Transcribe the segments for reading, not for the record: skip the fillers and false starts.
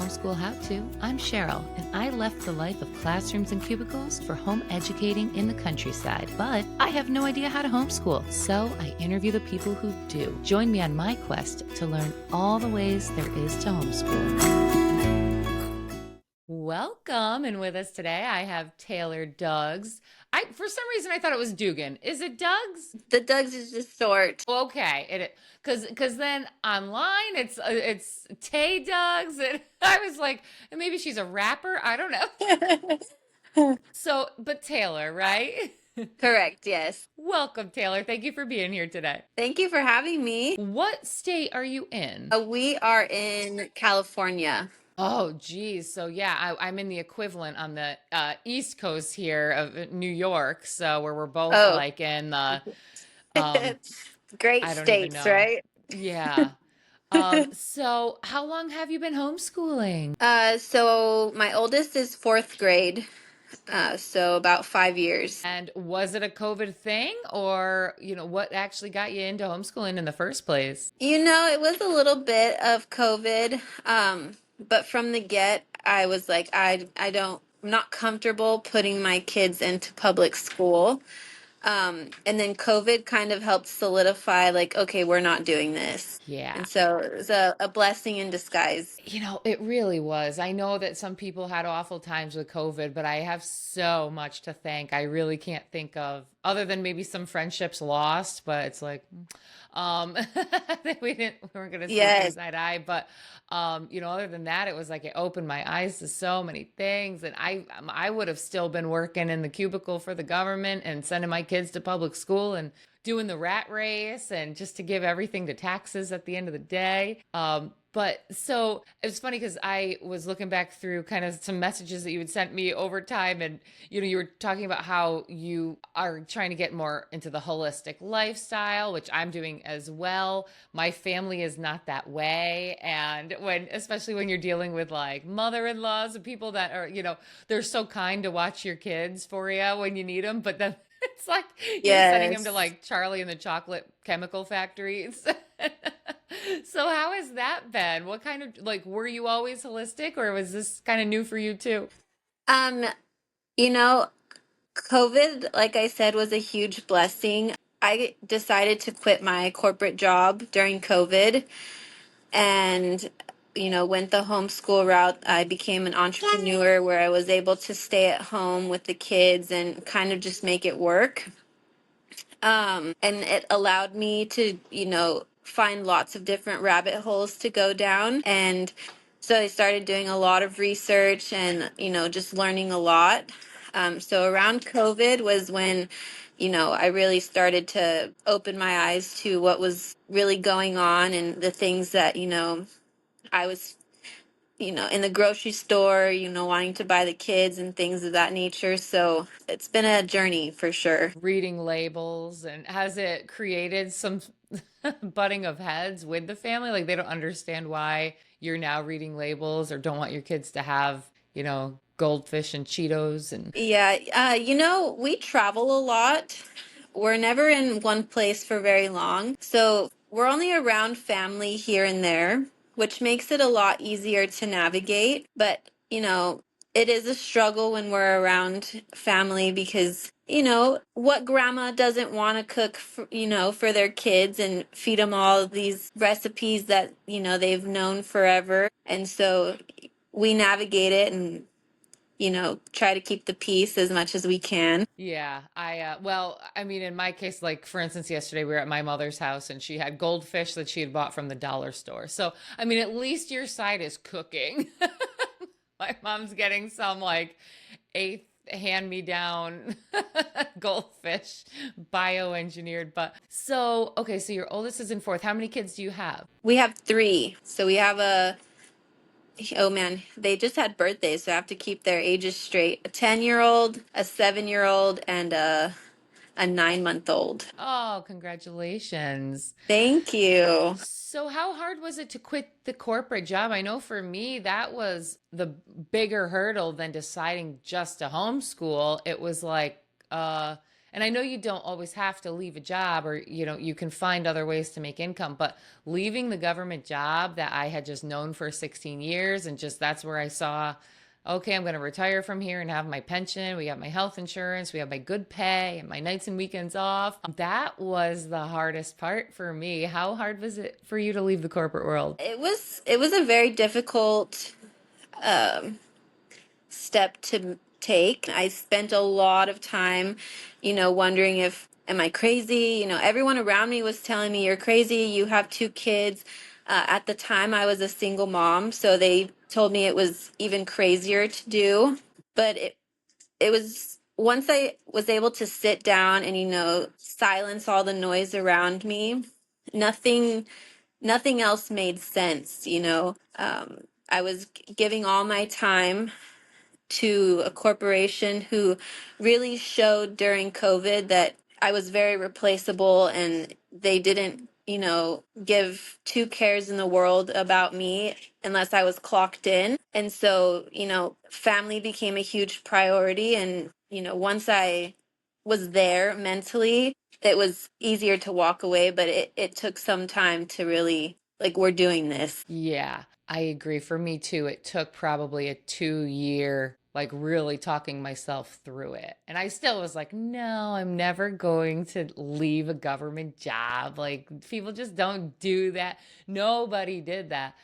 Homeschool How To. I'm Cheryl, and I left the life of classrooms and cubicles for home educating in the countryside. But I have no idea how to homeschool, so I interview the people who do. Join me on my quest to learn all the ways there is to homeschool. Welcome, and with us today I have Taylor Duggs. For some reason I thought it was Dugan. Is it Duggs? The Duggs is just short. Okay, because then online it's Tay Duggs, and I was like, maybe she's a rapper. I don't know. So, but Taylor, right? Correct, yes. Welcome, Taylor. Thank you for being here today. Thank you for having me. What state are you in? We are in California. Oh, geez. So yeah, I'm in the equivalent on the East Coast here of New York. So where we're both Oh, like in the, um, great I don't even states, know. right? Yeah. So how long have you been homeschooling? So my oldest is fourth grade, so about 5 years. And was it a COVID thing or, what actually got you into homeschooling in the first place? It was a little bit of COVID, but from the get, I was like, I'm not comfortable putting my kids into public school. And then COVID kind of helped solidify, like, okay, we're not doing this. Yeah. And so it was a blessing in disguise. It really was. I know that some people had awful times with COVID, but I have so much to thank. I really can't think of, other than maybe some friendships lost, but it's like, we weren't going to see eye Yes. to eye. But, other than that, it was like it opened my eyes to so many things. And I would have still been working in the cubicle for the government and sending my kids to public school and doing the rat race and just to give everything to taxes at the end of the day. But so it was funny because I was looking back through kind of some messages that you had sent me over time. And, you were talking about how you are trying to get more into the holistic lifestyle, which I'm doing as well. My family is not that way. And especially when you're dealing with like mother-in-laws and people that are, they're so kind to watch your kids for you when you need them. But then it's like you're sending them to Yes. like Charlie and the Chocolate Chemical Factories. So how has that been? What kind of like were you always holistic or was this kind of new for you too? Um, you know, COVID, like I said, was a huge blessing. I decided to quit my corporate job during COVID and went the homeschool route. I became an entrepreneur where I was able to stay at home with the kids and kind of just make it work. And it allowed me to, find lots of different rabbit holes to go down. And so I started doing a lot of research and, just learning a lot. So around COVID was when, I really started to open my eyes to what was really going on and the things that, I was in the grocery store, wanting to buy the kids and things of that nature. So it's been a journey for sure. Reading labels and has it created some butting of heads with the family? Like they don't understand why you're now reading labels or don't want your kids to have, goldfish and Cheetos and Yeah, we travel a lot. We're never in one place for very long. So we're only around family here and there, which makes it a lot easier to navigate. But, it is a struggle when we're around family because, what grandma doesn't want to cook, for their kids and feed them all these recipes that, they've known forever. And so we navigate it and try to keep the peace as much as we can. yeah, well, I mean, in my case, like for instance, yesterday we were at my mother's house and she had goldfish that she had bought from the dollar store. So, I mean, at least your side is cooking. My mom's getting some like eighth hand me down goldfish bioengineered. But so, okay, so your oldest is in fourth. How many kids do you have? We have three. So we have oh man, they just had birthdays, so I have to keep their ages straight. A 10-year-old, a 7-year-old, and a 9-month-old. Oh, congratulations. Thank you. So, how hard was it to quit the corporate job? I know for me, that was the bigger hurdle than deciding just to homeschool. It was like, And I know you don't always have to leave a job, or you can find other ways to make income, but leaving the government job that I had just known for 16 years, and just that's where I saw, okay, I'm going to retire from here and have my pension. We got my health insurance, we have my good pay and my nights and weekends off. That was the hardest part for me. How hard was it for you to leave the corporate world? It was a very difficult um, step to take. I spent a lot of time, wondering if am I crazy? Everyone around me was telling me you're crazy. You have two kids. At the time, I was a single mom, so they told me it was even crazier to do. But it was once I was able to sit down and silence all the noise around me, nothing nothing else made sense. I was giving all my time to a corporation who really showed during COVID that I was very replaceable, and they didn't, give two cares in the world about me unless I was clocked in. And so, family became a huge priority. And, once I was there mentally, it was easier to walk away, but it took some time to really, like, we're doing this. Yeah, I agree. For me too, it took probably a 2 year, like really talking myself through it. And I still was like, no, I'm never going to leave a government job. Like, people just don't do that. Nobody did that.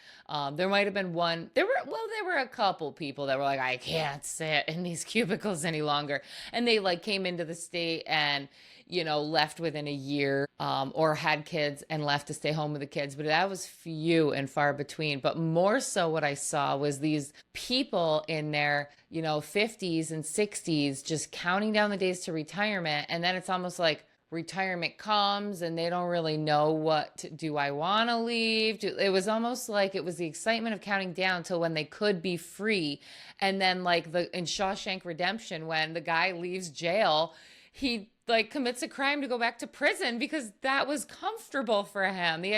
There might have been one, there were a couple people that were like, I can't sit in these cubicles any longer. And they like came into the state and left within a year, or had kids and left to stay home with the kids. But that was few and far between. But more so, what I saw was these people in their, 50s and 60s just counting down the days to retirement. And then it's almost like, retirement comes and they don't really know do I want to leave. It was almost like it was the excitement of counting down till when they could be free. And then like in Shawshank Redemption, when the guy leaves jail, he like commits a crime to go back to prison because that was comfortable for him. He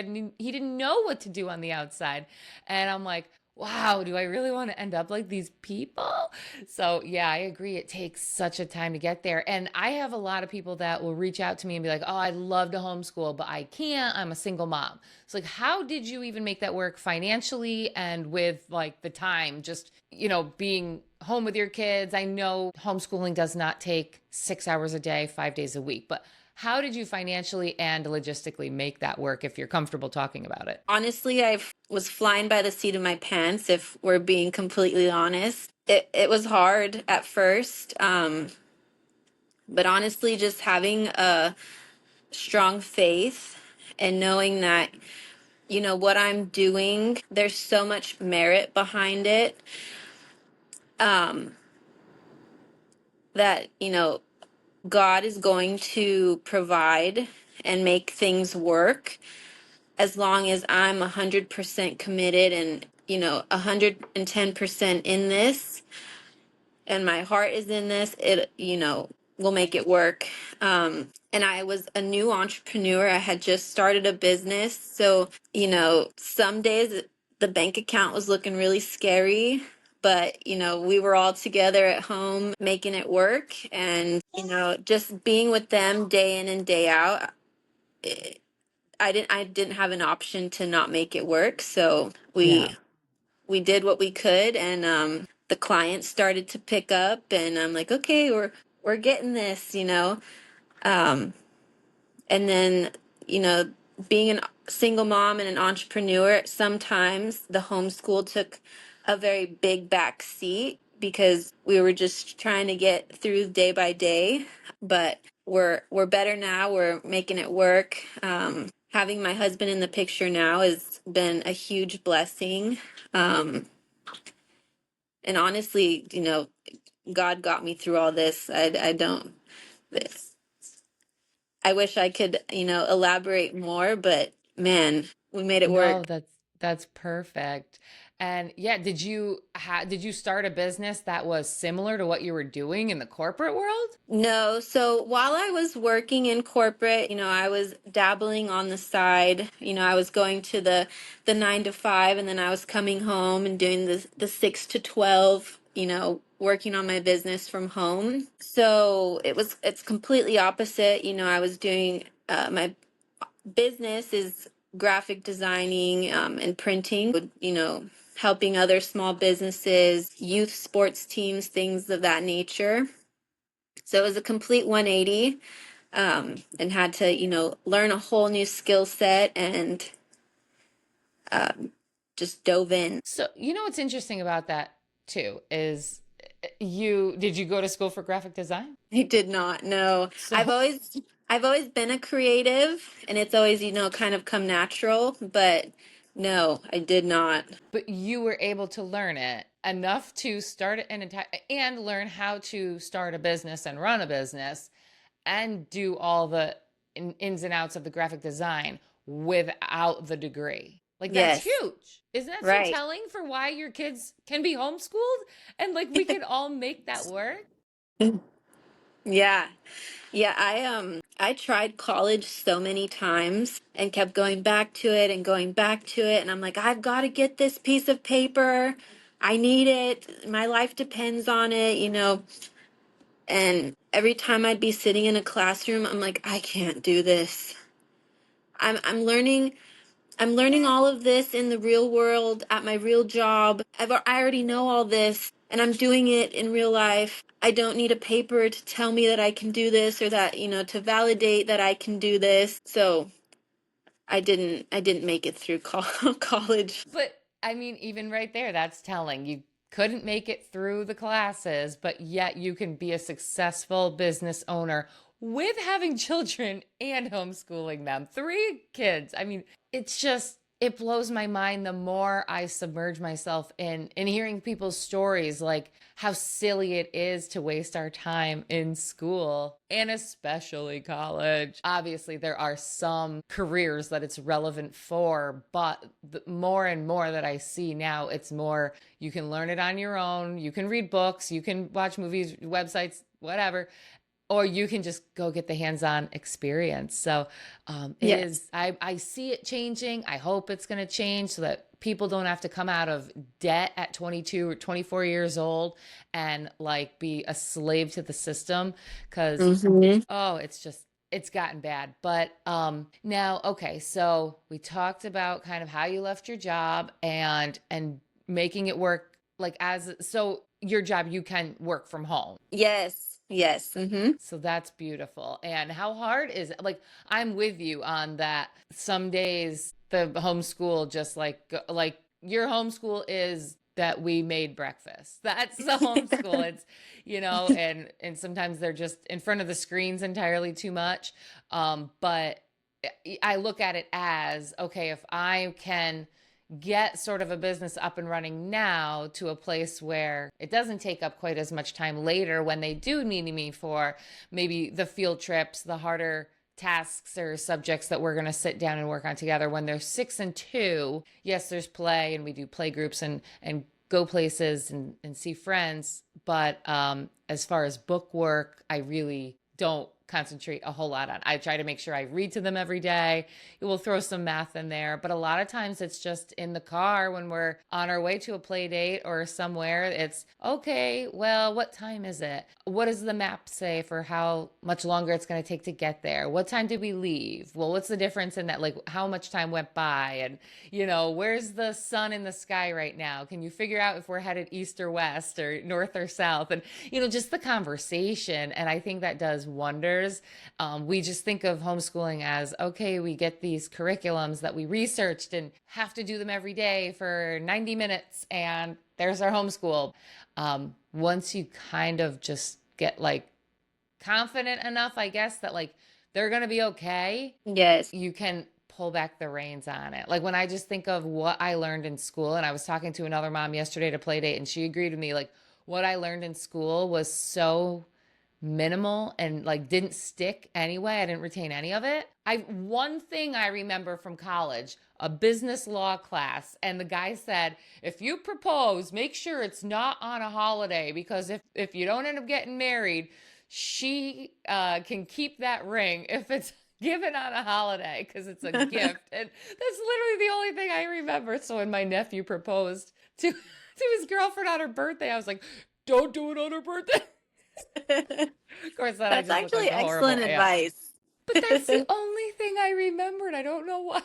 didn't know what to do on the outside. And I'm like, wow, do I really want to end up like these people? So, yeah, I agree. It takes such a time to get there. And I have a lot of people that will reach out to me and be like, oh, I'd love to homeschool, but I can't. I'm a single mom. So, like, how did you even make that work financially and with like the time, just, being home with your kids? I know homeschooling does not take 6 hours a day, 5 days a week, but how did you financially and logistically make that work if you're comfortable talking about it? Honestly, I was flying by the seat of my pants, if we're being completely honest. It was hard at first, but honestly, just having a strong faith and knowing that, what I'm doing, there's so much merit behind it, um, that, God is going to provide and make things work as long as I'm 100% committed and 110% in this, and my heart is in this. It will make it work. And I was a new entrepreneur. I had just started a business, so some days the bank account was looking really scary. But we were all together at home making it work, and just being with them day in and day out. I didn't have an option to not make it work. So Yeah. we did what we could, and the clients started to pick up, and I'm like, okay, we're getting this. Um, and then, you know, being a single mom and an entrepreneur, sometimes the homeschool took a very big back seat because we were just trying to get through day by day. But we're better now. We're making it work. Having my husband in the picture now has been a huge blessing. Um, and honestly, God got me through all this. I don't this. I wish I could, elaborate more, but man, we made it work. No, that's perfect. And yeah, did you start a business that was similar to what you were doing in the corporate world? No, so while I was working in corporate, I was dabbling on the side. I was going to the 9 to 5, and then I was coming home and doing the 6 to 12, working on my business from home. So it's completely opposite. I was doing my business is graphic designing and printing, helping other small businesses, youth sports teams, things of that nature. So it was a complete 180, and had to, learn a whole new skill set and just dove in. So, what's interesting about that too is did you go to school for graphic design? I did not know. I've So, always I've always been a creative, and it's always, kind of come natural, but no, I did not. but you were able to learn it enough to start an entire and learn how to start a business and run a business and do all the ins and outs of the graphic design without the degree. Like that's Yes, huge. Isn't that so right. telling for why your kids can be homeschooled and like we can all make that work? Yeah. Yeah, I tried college so many times and kept going back to it and going back to it, and I'm like, I've got to get this piece of paper. I need it. My life depends on it. And every time I'd be sitting in a classroom, I'm like, I can't do this. I'm learning all of this in the real world at my real job. I already know all this and I'm doing it in real life. I don't need a paper to tell me that I can do this or that, to validate that I can do this. So I didn't make it through college. But I mean, even right there, that's telling. You couldn't make it through the classes, but yet you can be a successful business owner with having children and homeschooling them. Three kids. I mean, it's just, it blows my mind the more I submerge myself in hearing people's stories, like how silly it is to waste our time in school and especially college. Obviously, there are some careers that it's relevant for, but the more and more that I see now, it's more you can learn it on your own. You can read books, you can watch movies, websites, whatever, or you can just go get the hands-on experience. So it Yes. is, I see it changing. I hope it's going to change so that people don't have to come out of debt at 22 or 24 years old and like be a slave to the system. Because Hmm. oh, it's just, it's gotten bad. But now, okay, so we talked about kind of how you left your job and making it work like as so your job you can work from home. Yes. Yes. So that's beautiful. And how hard is it? Like I'm with you on that. Some days the homeschool just like your homeschool is that we made breakfast. That's the homeschool. It's and sometimes they're just in front of the screens entirely too much. But I look at it as okay, if I can get sort of a business up and running now to a place where it doesn't take up quite as much time later when they do need me for maybe the field trips, the harder tasks or subjects that we're going to sit down and work on together when they're 6 and 2. Yes, there's play and we do play groups and go places and see friends. But as far as book work, I really don't concentrate a whole lot on. I try to make sure I read to them every day. It will throw some math in there, but a lot of times it's just in the car when we're on our way to a play date or somewhere. It's okay, well, what time is it? What does the map say for how much longer it's going to take to get there? What time did we leave? Well, what's the difference in that? Like how much time went by? And, where's the sun in the sky right now? Can you figure out if we're headed east or west or north or south? And, just the conversation. And I think that does wonders. We just think of homeschooling as okay, we get these curriculums that we researched and have to do them every day for 90 minutes, and there's our homeschool. Once you kind of just get like confident enough, I guess, that like they're going to be okay, Yes. you can pull back the reins on it. Like when I just think of what I learned in school, and I was talking to another mom yesterday to play date, and she agreed with me, like what I learned in school was so minimal and like didn't stick anyway. I didn't retain any of it. One thing I remember from college, a business law class, and the guy said, if you propose, make sure it's not on a holiday because if you don't end up getting married, she can keep that ring if it's given on a holiday because it's a gift. And that's literally the only thing I remember. So when my nephew proposed to his girlfriend on her birthday, I was like, don't do it on her birthday. Of course, then I That's just look like actually a horrible excellent aunt. advice. But that's the only thing I remembered. I don't know why.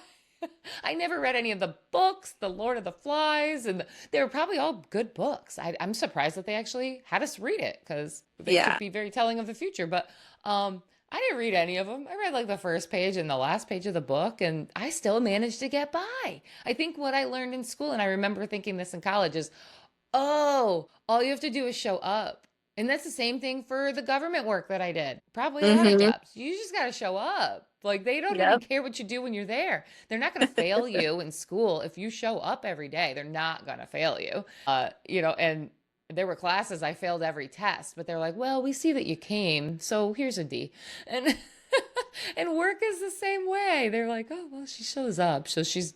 I never read any of the books, The Lord of the Flies, and they were probably all good books. I'm surprised that they actually had us read it because they could Yeah. be very telling of the future. But I didn't read any of them. I read like the first page and the last page of the book, and I still managed to get by. I think what I learned in school, and I remember thinking this in college, is oh, all you have to do is show up. And that's the same thing for the government work that I did. Probably a lot of Mm-hmm. jobs. You just got to show up. Like they don't even Yep. care what you do when you're there. They're not going to fail you in school if you show up every day. They're not going to fail you. And there were classes I failed every test, but they're like, "Well, we see that you came, so here's a D." And and work is the same way. They're like, "Oh, well, she shows up, so she's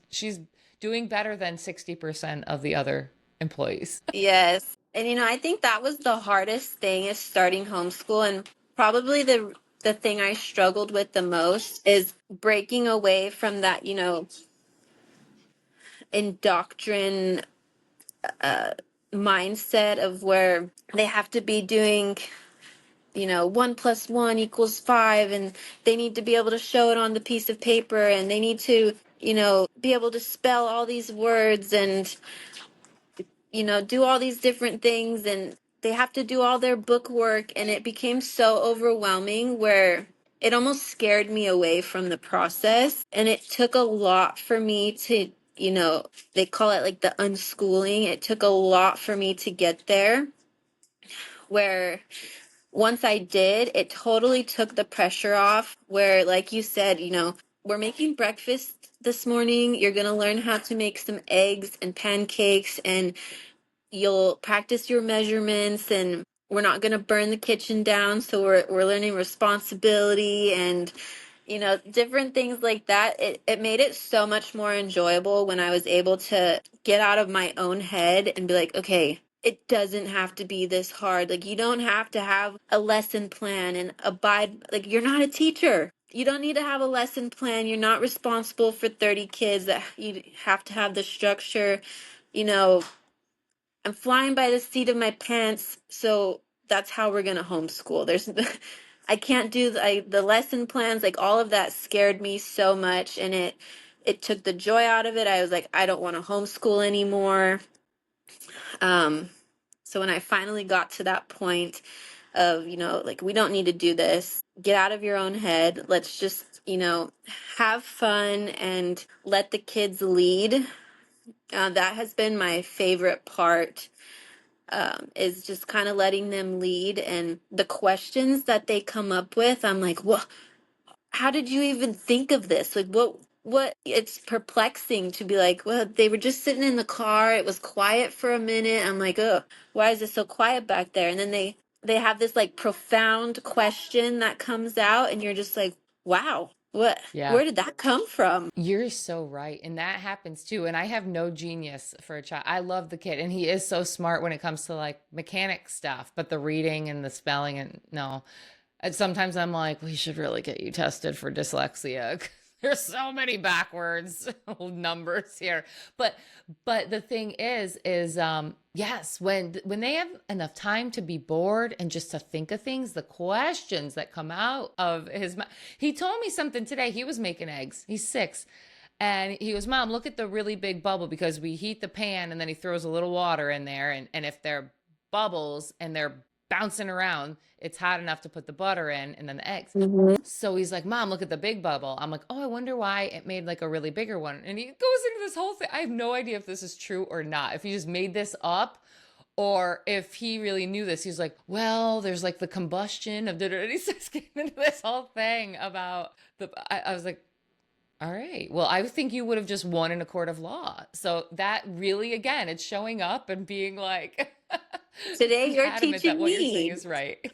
doing better than 60% of the other employees." Yes. And I think that was the hardest thing is starting homeschool, and probably the thing I struggled with the most is breaking away from that, indoctrined mindset of where they have to be doing, 1 + 1 = 5, and they need to be able to show it on the piece of paper, and they need to, be able to spell all these words and do all these different things, and they have to do all their book work, and it became so overwhelming where it almost scared me away from the process, and it took a lot for me to, they call it like the unschooling. It took a lot for me to get there, where once I did, it totally took the pressure off, where like you said, we're making breakfast this morning, you're going to learn how to make some eggs and pancakes, and you'll practice your measurements, and we're not going to burn the kitchen down, so we're learning responsibility and different things like that. It made it so much more enjoyable when I was able to get out of my own head and be like, okay, it doesn't have to be this hard. Like, you don't have to have a lesson plan and abide. Like, you're not a teacher. You don't need to have a lesson plan. You're not responsible for 30 kids that you have to have the structure. you know I'm flying by the seat of my pants, so that's how we're gonna homeschool. I can't do the lesson plans, like all of that scared me so much, and it took the joy out of it. I was like, I don't want to homeschool anymore. Um, so when I finally got to that point of, like, we don't need to do this, get out of your own head. Let's just, have fun and let the kids lead. That has been my favorite part, is just kind of letting them lead, and the questions that they come up with. I'm like, well, how did you even think of this? Like, what? It's perplexing to be like, well, they were just sitting in the car. It was quiet for a minute. I'm like, oh, why is it so quiet back there? And then they have this like profound question that comes out, and you're just like, wow, Yeah. where did that come from? You're so right. And that happens too. And I have no genius for a child. I love the kid. And he is so smart when it comes to like mechanic stuff, but the reading and the spelling and no. And sometimes I'm like, we should really get you tested for dyslexia. There's so many backwards numbers here. But the thing is yes, when they have enough time to be bored and just to think of things, the questions that come out of his mouth. He told me something today. He was making eggs. He's 6. And he goes, Mom, look at the really big bubble, because we heat the pan and then he throws a little water in there. And if they're bubbles and they're bouncing around, it's hot enough to put the butter in and then the eggs. Mhm. So he's like, Mom, look at the big bubble. I'm like, oh, I wonder why it made like a really bigger one. And he goes into this whole thing. I have no idea if this is true or not, if he just made this up or if he really knew this. He's like, well, there's like the combustion of, and he starts getting into this whole thing about I was like, all right. Well, I think you would have just won in a court of law. So that really, again, it's showing up and being like, Today be you're adamant that teaching what you're saying me. is right.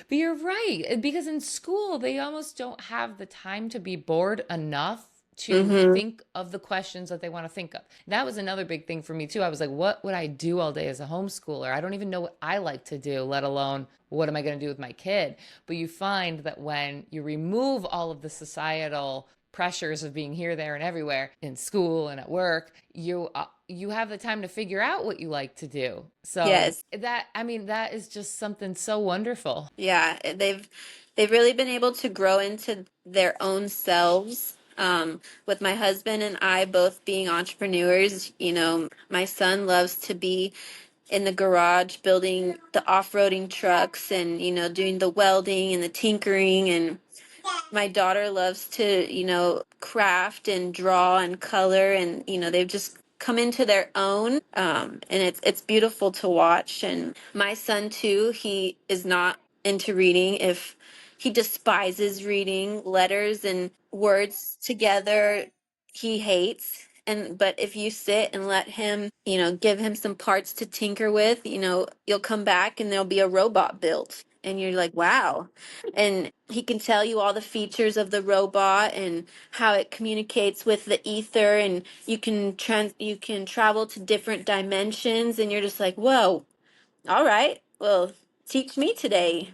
But you're right. Because in school, they almost don't have the time to be bored enough to Hmm. think of the questions that they want to think of. That was another big thing for me, too. I was like, what would I do all day as a homeschooler? I don't even know what I like to do, let alone what am I going to do with my kid? But you find that when you remove all of the societal pressures of being here, there, and everywhere in school and at work, you have the time to figure out what you like to do. So Yes. that, I mean, that is just something so wonderful. Yeah, they've really been able to grow into their own selves. With my husband and I both being entrepreneurs, my son loves to be in the garage building the off-roading trucks and, doing the welding and the tinkering, and my daughter loves to, craft and draw and color, and they've just come into their own, and it's beautiful to watch. And my son too, he is not into reading. If he despises reading letters and words together, he hates. And but if you sit and let him, give him some parts to tinker with, you'll come back and there'll be a robot built, and you're like, wow. And he can tell you all the features of the robot and how it communicates with the ether, and you can travel to different dimensions, and you're just like, whoa, all right, well, teach me today.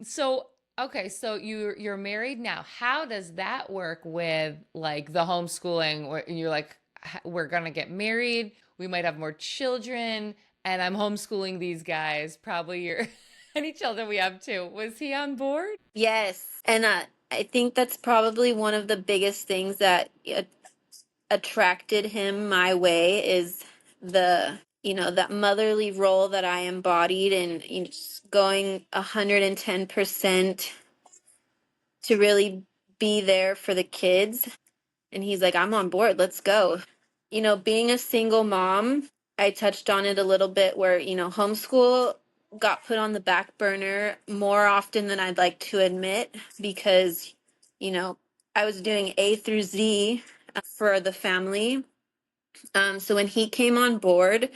So okay, so you're married now. How does that work with like the homeschooling where you're like, we're gonna get married, we might have more children, and I'm homeschooling these guys, probably your any children we have too. Was he on board? Yes, and I think that's probably one of the biggest things that attracted him my way is that motherly role that I embodied, and just going 110% to really be there for the kids. And he's like, I'm on board, let's go. Being a single mom, I touched on it a little bit where, homeschool got put on the back burner more often than I'd like to admit because, you know, I was doing A through Z for the family. So when he came on board,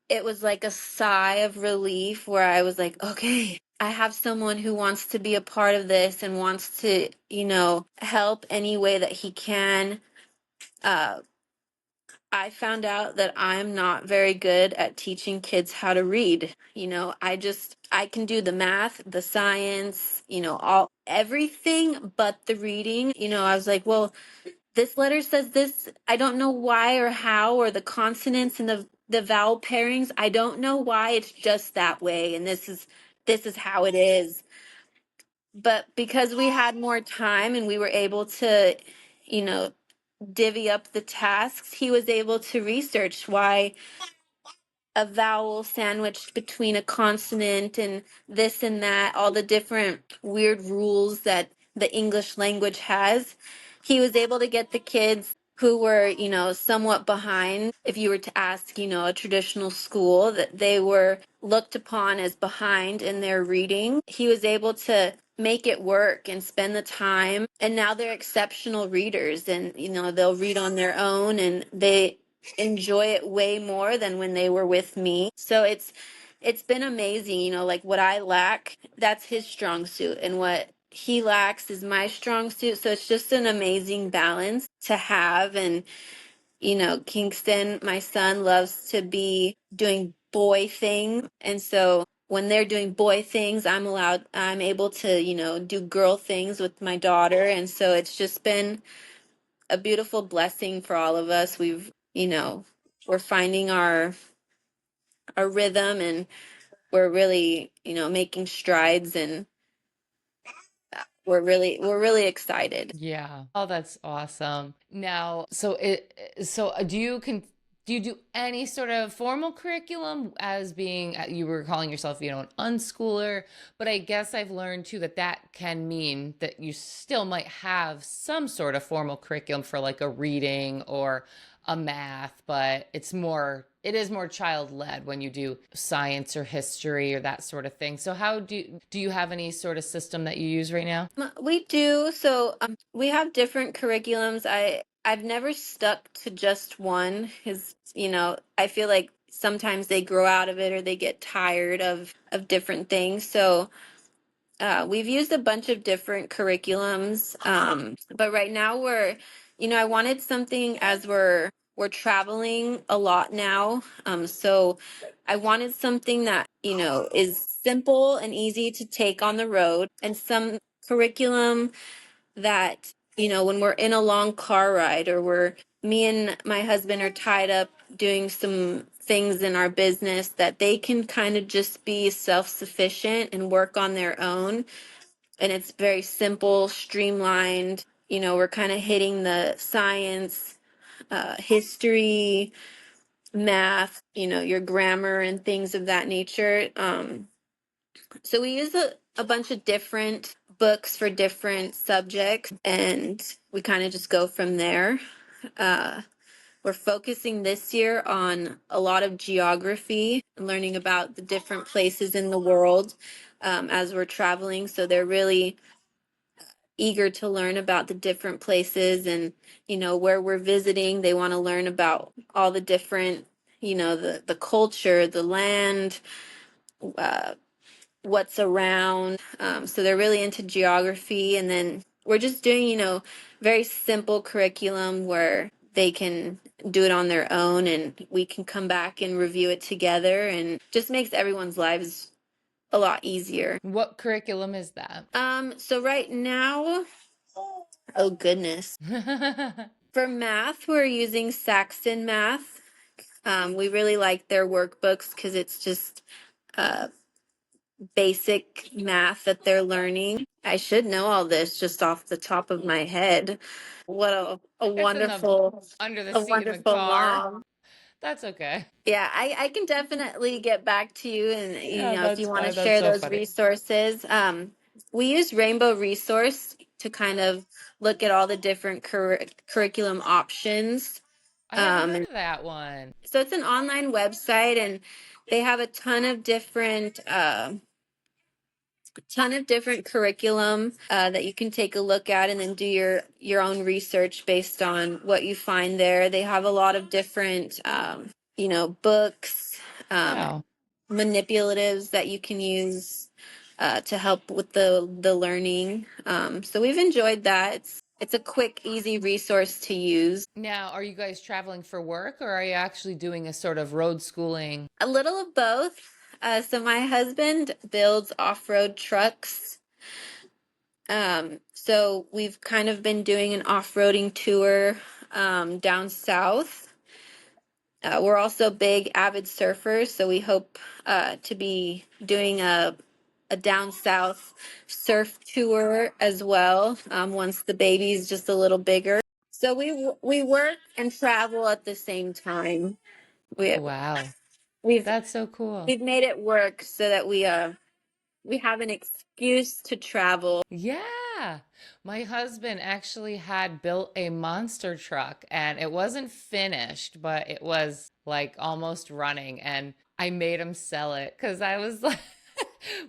it was like a sigh of relief where I was like, okay, I have someone who wants to be a part of this and wants to, help any way that he can. Uh, I found out that I'm not very good at teaching kids how to read. I can do the math, the science, all everything but the reading. I was like, well, this letter says this. I don't know why or how, or the consonants and the vowel pairings. I don't know why it's just that way, and this is how it is. But because we had more time and we were able to, you know, divvy up the tasks, he was able to research why a vowel sandwiched between a consonant and this and that, all the different weird rules that the English language has. He was able to get the kids who were, somewhat behind. If you were to ask, a traditional school, that they were looked upon as behind in their reading, he was able to make it work and spend the time. And now they're exceptional readers, and, they'll read on their own, and they enjoy it way more than when they were with me. So it's been amazing, like what I lack, that's his strong suit, and what he lacks is my strong suit. So it's just an amazing balance to have. And Kingston, my son, loves to be doing boy things, and so when they're doing boy things, I'm able to, do girl things with my daughter. And so it's just been a beautiful blessing for all of us. We're finding our rhythm, and we're really, making strides, and we're really excited. Yeah. Oh, that's awesome. Now, so do you do any sort of formal curriculum as being you were calling yourself, an unschooler, but I guess I've learned too that that can mean that you still might have some sort of formal curriculum for like a reading or a math, but it is more child led when you do science or history or that sort of thing. So how do you have any sort of system that you use right now? We do. So we have different curriculums. I've never stuck to just one because, I feel like sometimes they grow out of it or they get tired of different things. So we've used a bunch of different curriculums, but right now I wanted something as we're traveling a lot now. So I wanted something that, is simple and easy to take on the road, and some curriculum that, when we're in a long car ride, or me and my husband are tied up doing some things in our business, that they can kind of just be self-sufficient and work on their own. And it's very simple, streamlined. We're kind of hitting the science, history, math, your grammar and things of that nature. So we use a bunch of different books for different subjects, and we kind of just go from there. Uh, we're focusing this year on a lot of geography, learning about the different places in the world, as we're traveling. So they're really eager to learn about the different places, and where we're visiting. They want to learn about all the different, the culture, the land, uh, what's around. So they're really into geography. And then we're just doing, very simple curriculum where they can do it on their own, and we can come back and review it together, and just makes everyone's lives a lot easier. What curriculum is that? So right now, oh goodness. For math, we're using Saxon Math. We really like their workbooks because it's just uh, basic math that they're learning. I should know all this just off the top of my head. What a It's in the wonderful, under the a seat in the wonderful car. mom. That's okay. Yeah, I can definitely get back to you, and Yeah, if you that's want to fine. That's share so those funny. resources. We use Rainbow Resource to kind of look at all the different curriculum options. I haven't heard And of that one. so it's an online website, and they have a ton of different curriculum that you can take a look at, and then do your own research based on what you find there. They have a lot of different books, um, Wow. manipulatives that you can use to help with the learning. So we've enjoyed that. It's a quick, easy resource to use. Now, are you guys traveling for work, or are you actually doing a sort of road schooling? A little of both. So my husband builds off-road trucks. So we've kind of been doing an off-roading tour down south. We're also big avid surfers, so we hope to be doing a down south surf tour as well, once the baby's just a little bigger. So we work and travel at the same time. We Wow. we've That's so cool. we've made it work so that we have an excuse to travel. Yeah. My husband actually had built a monster truck and it wasn't finished, but it was like almost running. And I made him sell it because I was like,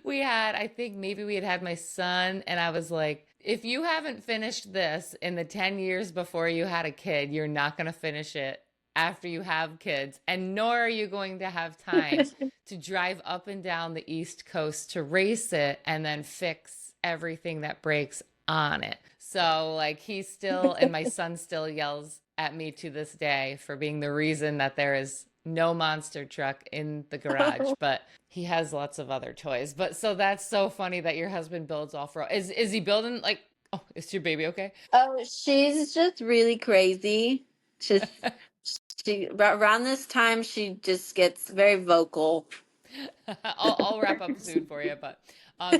I think maybe we had my son, and I was like, if you haven't finished this in the 10 years before you had a kid, you're not going to finish it after you have kids, and nor are you going to have time to drive up and down the East Coast to race it and then fix everything that breaks on it. So, like, and my son still yells at me to this day for being the reason that there is no monster truck in the garage, but he has lots of other toys. But so that's so funny that your husband builds off-road. Is he building like, oh, is your baby okay? Oh, she's just really crazy. Just around this time, she just gets very vocal. I'll wrap up soon for you, but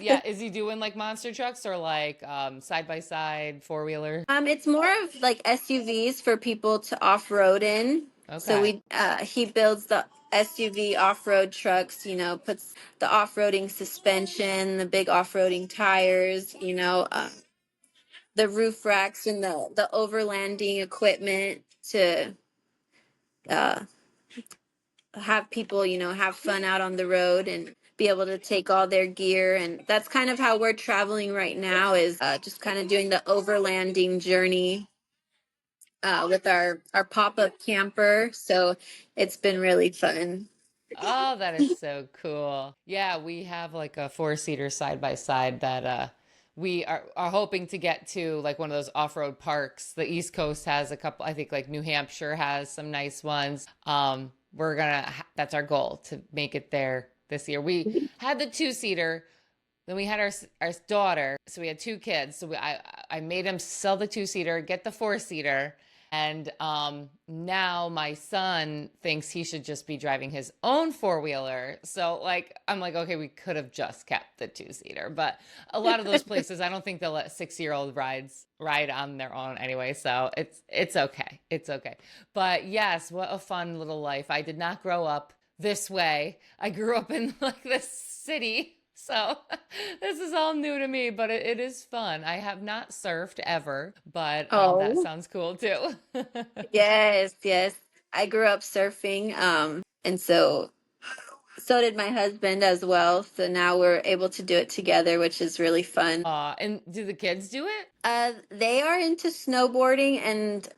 yeah, is he doing like monster trucks or like side by side four wheeler? It's more of like SUVs for people to off-road in. So Okay. he builds the SUV off-road trucks, puts the off-roading suspension, the big off-roading tires, the roof racks and the overlanding equipment to uh, have people, have fun out on the road and be able to take all their gear. And that's kind of how we're traveling right now, is just kind of doing the overlanding journey with our pop-up camper. So it's been really fun. Oh, that is so cool. Yeah, we have like a four-seater side by side that we are hoping to get to, like one of those off-road parks. The East Coast has a couple, I think like New Hampshire has some nice ones. That's our goal, to make it there this year. We had the two-seater. Then we had our daughter, so we had two kids. So I made him sell the two-seater, get the four-seater. And now my son thinks he should just be driving his own four-wheeler. So like I'm like, okay, we could have just kept the two-seater. But a lot of those places, I don't think they'll let 6-year-old ride on their own anyway. So it's okay. It's okay. But yes, what a fun little life. I did not grow up this way. I grew up in like this city. So this is all new to me, but it is fun. I have not surfed ever, but that Oh, sounds cool too. yes, yes. I grew up surfing, and so did my husband as well. So now we're able to do it together, which is really fun. And do the kids do it? They are into snowboarding and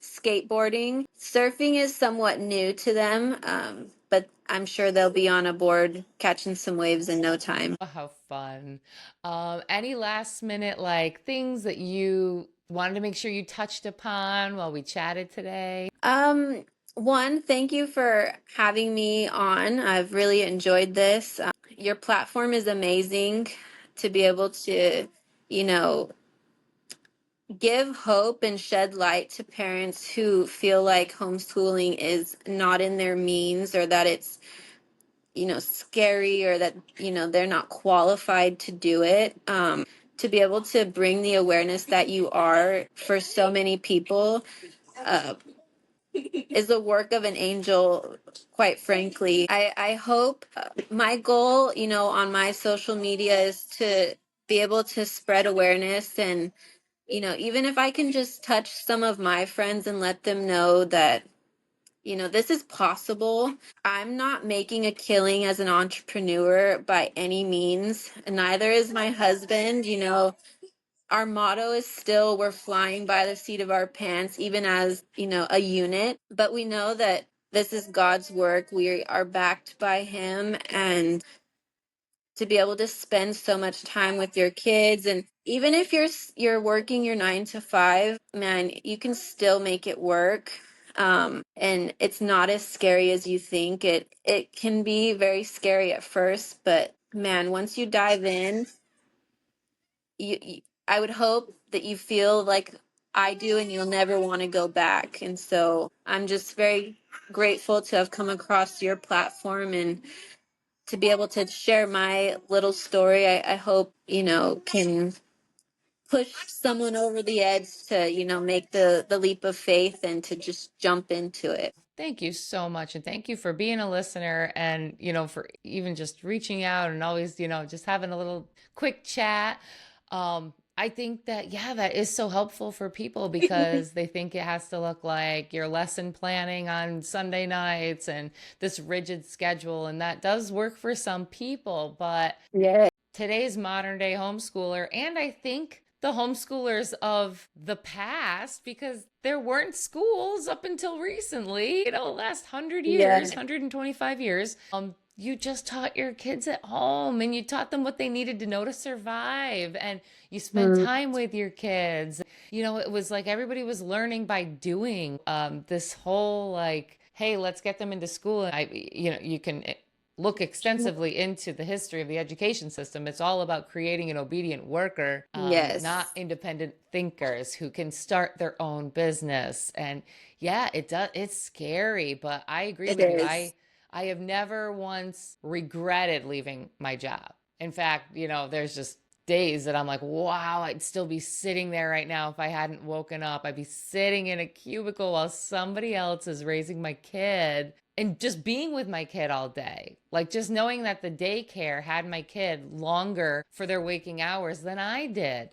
skateboarding. Surfing is somewhat new to them, but I'm sure they'll be on a board catching some waves in no time. Oh, how fun. Any last minute like things that you wanted to make sure you touched upon while we chatted today? One, thank you for having me on. I've really enjoyed this. Your platform is amazing to be able to, you know, give hope and shed light to parents who feel like homeschooling is not in their means, or that it's, scary, or that, they're not qualified to do it. To be able to bring the awareness that you are for so many people uh, is the work of an angel, quite frankly. I hope my goal, on my social media is to be able to spread awareness, and even if I can just touch some of my friends and let them know that, this is possible. I'm not making a killing as an entrepreneur by any means. Neither is my husband. Our motto is still, we're flying by the seat of our pants, even as, a unit. But we know that this is God's work. We are backed by Him. And to be able to spend so much time with your kids, and even if you're working your 9 to 5, man, you can still make it work. And it's not as scary as you think. It can be very scary at first, but man, once you dive in, I would hope that you feel like I do, and you'll never want to go back. And so I'm just very grateful to have come across your platform and to be able to share my little story. I hope, can push someone over the edge to, make the leap of faith and to just jump into it. Thank you so much. And thank you for being a listener and, for even just reaching out and always, just having a little quick chat. I think that, yeah, that is so helpful for people because they think it has to look like your lesson planning on Sunday nights and this rigid schedule. And that does work for some people, but Yeah. today's modern day homeschooler, and I think the homeschoolers of the past, because there weren't schools up until recently, last 100 years, Yeah. 125 years. You just taught your kids at home and you taught them what they needed to know to survive. And you spent Mm, time with your kids. It was like everybody was learning by doing. This whole like, hey, let's get them into school. And you can look extensively into the history of the education system. It's all about creating an obedient worker, not yes, independent thinkers who can start their own business. And yeah, it does. It's scary, but I agree it with you. is. I have never once regretted leaving my job. In fact, there's just days that I'm like, wow, I'd still be sitting there right now if I hadn't woken up. I'd be sitting in a cubicle while somebody else is raising my kid and just being with my kid all day. Like just knowing that the daycare had my kid longer for their waking hours than I did.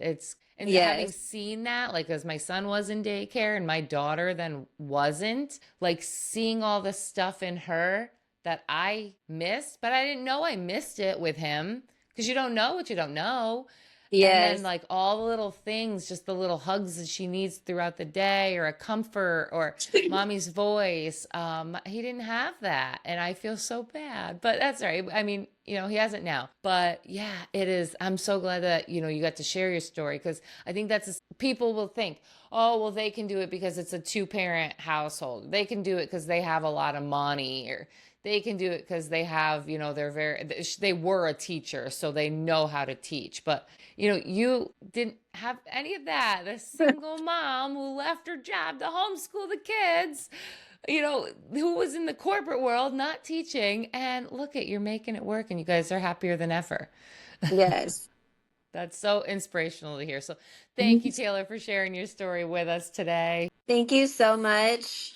And having Yes. seen that, like as my son was in daycare and my daughter then wasn't, like seeing all the stuff in her that I missed, but I didn't know I missed it with him because you don't know what you don't know. And then Yes. like all the little things, just the little hugs that she needs throughout the day or a comfort or mommy's voice. He didn't have that. And I feel so bad, but that's all right. I mean, he hasn't now. But yeah, it is. I'm so glad that, you got to share your story, because I think people will think, oh, well, they can do it because it's a two-parent household. They can do it because they have a lot of money, or they can do it because they have, they were a teacher, so they know how to teach. But, you didn't have any of that. The single mom who left her job to homeschool the kids, who was in the corporate world, not teaching. And look at, you're making it work, and you guys are happier than ever. Yes. That's so inspirational to hear. So thank you, Taylor, for sharing your story with us today. Thank you so much.